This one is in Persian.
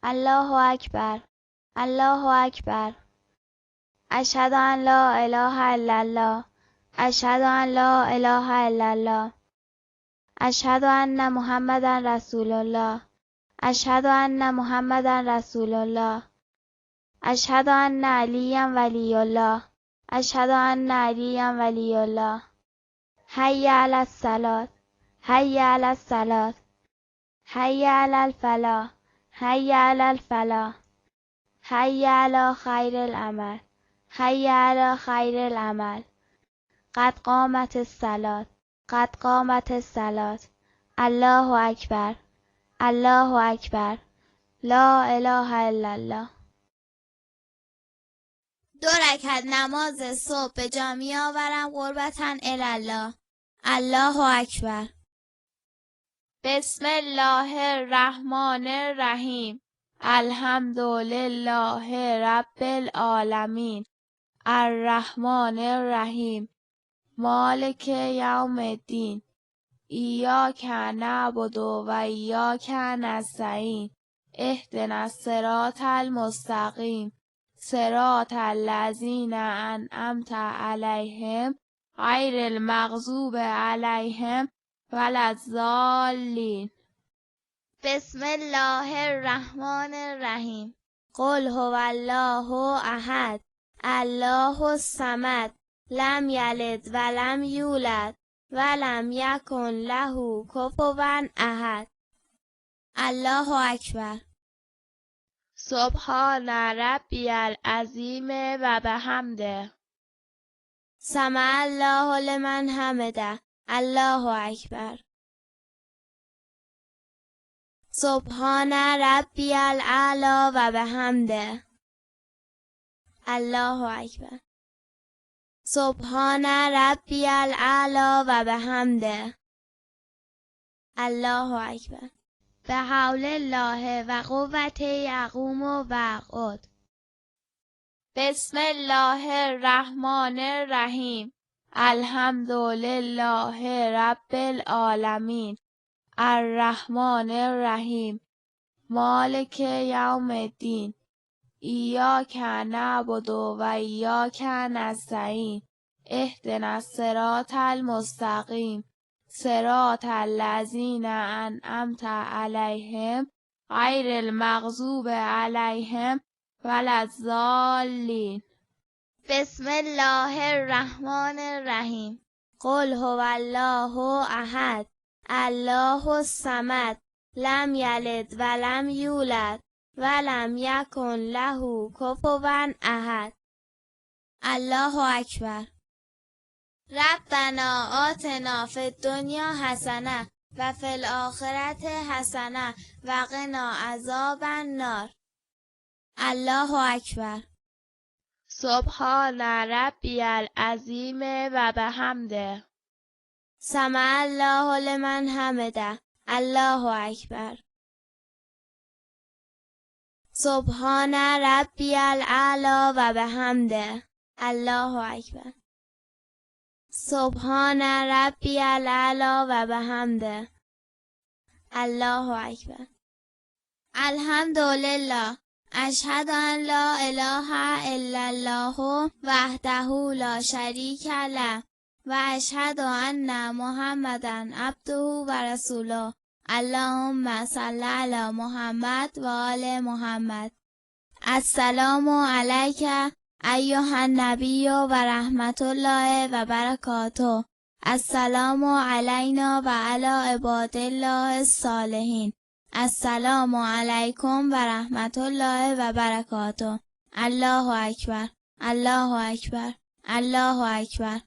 الله اکبر، الله اکبر. اشهد ان لا اله الا الله، اشهد ان لا اله الا الله. اشهد ان محمدا رسول الله، اشهد ان محمدا رسول الله. اشهد ان علیا ولی الله، اشهد ان علیا ولی الله. حی علی الصلاة، حی علی الصلاة، حی علی الفلاح، حی علی الفلاح. حی علی خیر العمل، حی علی خیر العمل. قد قامت الصلاة، قد قامت الصلاة. الله اکبر، الله اکبر. لا اله الا الله. 2 رکعت نماز صبح به جا می آورم قربتاً الله. الله اکبر. بسم الله الرحمن الرحیم. الحمدلله رب العالمین. الرحمن الرحیم. مالک یوم الدین. ایاک نعبد و ایاک نستعین. اهدنا الصراط المستقیم. صراط الذین انعمت علیهم غیر المغضوب علیهم ولا الضالین. بسم الله الرحمن الرحیم. قل هو الله احد، الله الصمد، لم یلد ولم یولد ولم یکن له کفوا احد. الله اکبر. سبحان ربی العظیم و بحمده. سمع الله لمن حمده. الله اکبر. سبحان ربی الاعلی و بحمده. الله اکبر. سبحان ربی الاعلی و بحمده. الله اکبر. به حول الله و قوته اقوم و اقعد. بسم الله الرحمن الرحیم. الحمدلله رب العالمین. الرحمن الرحیم. مالک یوم الدین. ایاک نعبد و ایاک نستعین. اهدنا الصراط المستقیم. صراط الذین انعمت علیهم غیر المغضوب علیهم ولا الضالین. بسم الله الرحمن الرحیم. قل هو الله احد، الله الصمد، لم یلد ولم یولد ولم یکن له کفوا احد. الله اکبر. ربنا آتنا فی الدنیا حسنه و فی الاخرة حسنه و قنا عذاب النار. الله اکبر. سبحان ربی العظیم و بحمده. سمع الله لمن حمده. الله اکبر. سبحان ربی الاعلی و بحمده. الله اکبر. سبحان ربی الاعلی و بحمده. الله اکبر. الحمدلله. اشهد ان لا اله الا الله وحده لا شریک له و اشهد ان محمدا عبده و رسوله. اللهم صل علی محمد و آل محمد. السلام علیک ایها النبی و رحمت الله و برکاته. السلام علینا و علی عباد الله الصالحین. السلام علیکم و رحمت الله و برکاته. الله اکبر، الله اکبر، الله اکبر.